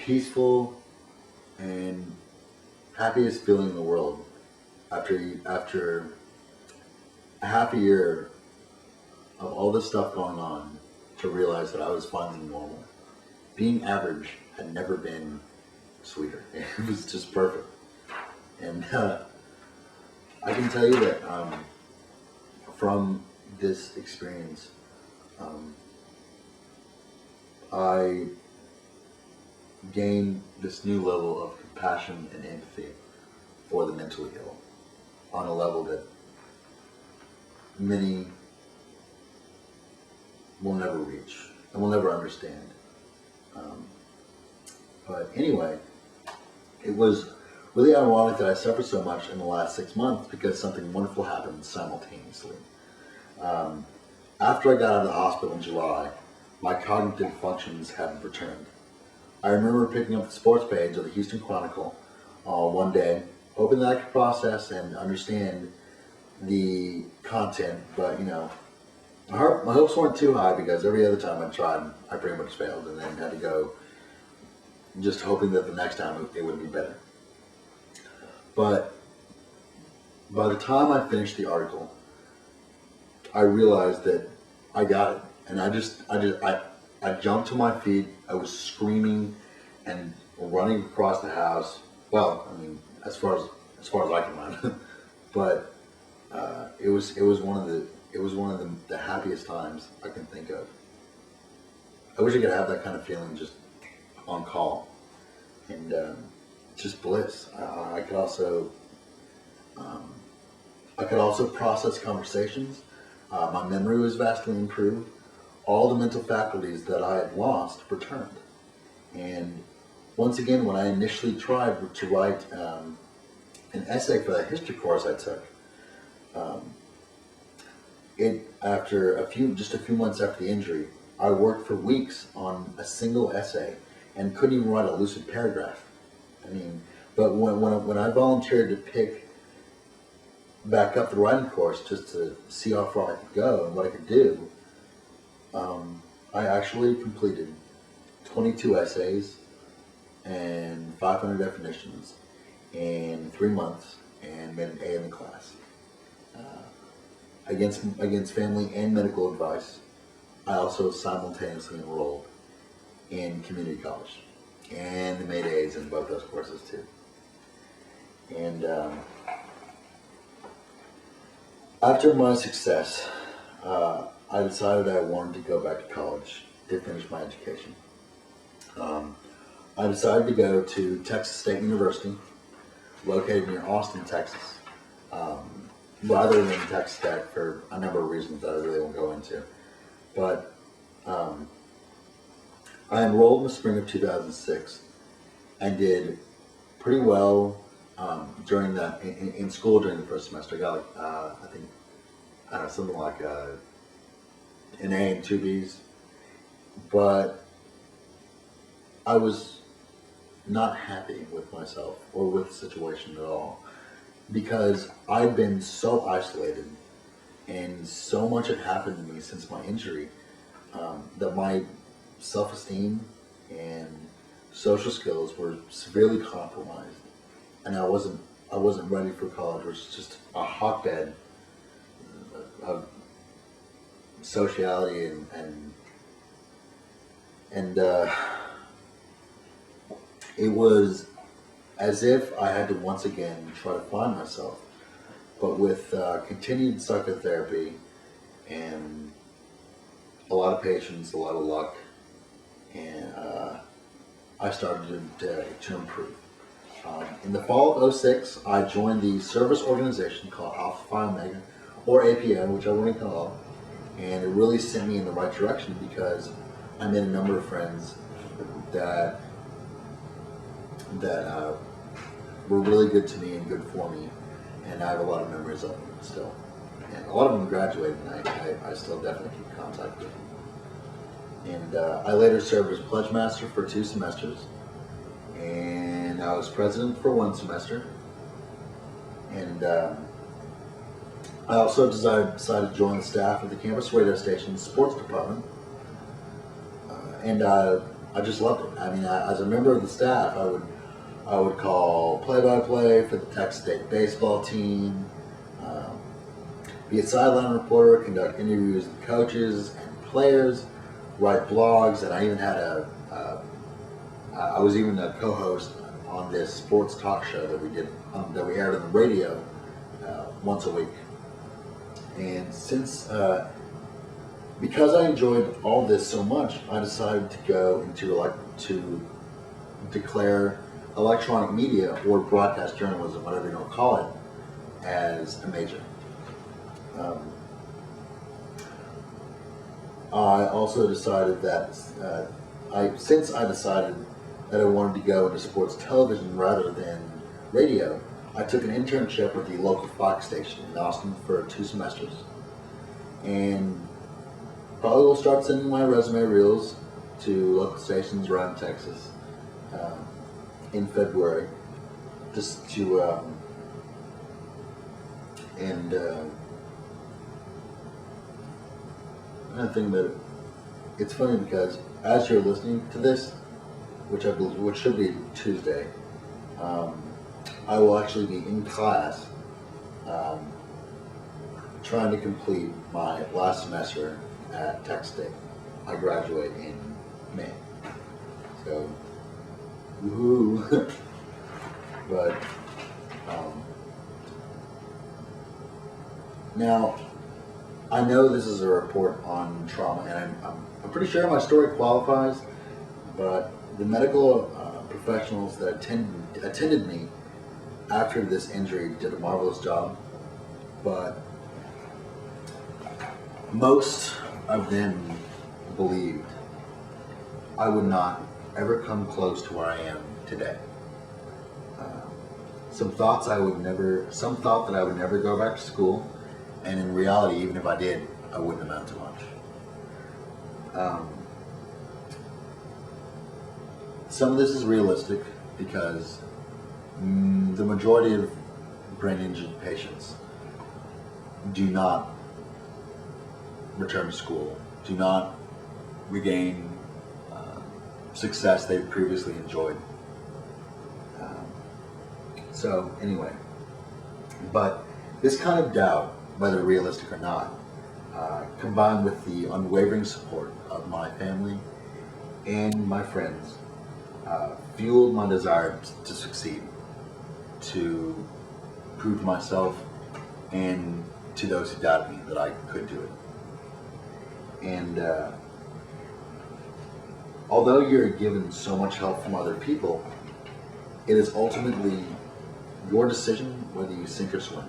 peaceful and happiest feeling in the world after a half a year of all this stuff going on to realize that I was finally normal. Being average had never been sweeter. It was just perfect. And I can tell you that from this experience, um, I gained this new level of compassion and empathy for the mentally ill on a level that many will never reach and will never understand. Um, but anyway, it was really ironic that I suffered so much in the last 6 months because something wonderful happened simultaneously. Um, After I got out of the hospital in July, my cognitive functions hadn't returned. I remember picking up the sports page of the Houston Chronicle one day, hoping that I could process and understand the content, but my hopes weren't too high because every other time I tried, I pretty much failed and then had to go just hoping that the next time it would be better. But by the time I finished the article, I realized that I got it, and I jumped to my feet. I was screaming and running across the house. Well, I mean, as far as I can run, but it was one of the happiest times I can think of. I wish I could have that kind of feeling just on call, and just bliss. Um, I could also process conversations. My memory was vastly improved. All the mental faculties that I had lost returned. And once again, when I initially tried to write an essay for that history course I took, um, it after just a few months after the injury, I worked for weeks on a single essay and couldn't even write a lucid paragraph. I mean, but when I volunteered to pick back up the writing course just to see how far I could go and what I could do, I actually completed 22 essays and 500 definitions in 3 months and made an A in the class. Uh, against family and medical advice, I also simultaneously enrolled in community college and made A's in both those courses too. And after my success, I decided I wanted to go back to college to finish my education. Um, I decided to go to Texas State University, located near Austin, Texas, um, rather than Texas Tech for a number of reasons that I really won't go into. But um, I enrolled in the spring of 2006 and did pretty well during in school during the first semester. I got like, I think something like an A and two B's, but I was not happy with myself or with the situation at all because I'd been so isolated and so much had happened to me since my injury that my self-esteem and social skills were severely compromised, and I wasn't ready for college, which is just a hotbed of sociality and it was as if I had to once again try to find myself, but with continued psychotherapy and a lot of patience, a lot of luck, and I started to improve. In the fall of '06, I joined the service organization called Alpha Phi Omega, or APO, whichever one you call it, and it really sent me in the right direction because I made a number of friends that that were really good to me and good for me, and I have a lot of memories of them still. And a lot of them graduated, and I still definitely keep contact with them. And I later served as pledge master for 2 semesters, and I was president for 1 semester. And I also decided to join the staff of the campus radio station sports department. And I just loved it. I mean, as a member of the staff, I would call play-by-play for the Texas State baseball team, um, be a sideline reporter, conduct interviews with coaches and players, write blogs, and I even had I was even a co-host on this sports talk show that we did that we aired on the radio once a week. And because I enjoyed all this so much, I decided to go to declare electronic media or broadcast journalism, whatever you want to call it, as a major. Um, I also decided that since I decided that I wanted to go into sports television rather than radio, I took an internship with the local Fox station in Austin for 2 semesters, and probably will start sending my resume reels to local stations around Texas in February, just to and another thing that it's funny because as you're listening to this, which should be Tuesday, I will actually be in class trying to complete my last semester at Texas State. I graduate in May, so woohoo! But now I know this is a report on trauma, and I'm pretty sure my story qualifies, but the medical professionals that attended me after this injury did a marvelous job, but most of them believed I would not ever come close to where I am today. Some thought that I would never go back to school, and in reality, even if I did, I wouldn't amount to much. Some of this is realistic because the majority of brain injured patients do not return to school, do not regain success they've previously enjoyed. So anyway, but this kind of doubt, whether realistic or not, combined with the unwavering support of my family and my friends, fueled my desire to succeed, to prove to myself and to those who doubted me that I could do it. And although you're given so much help from other people, it is ultimately your decision whether you sink or swim.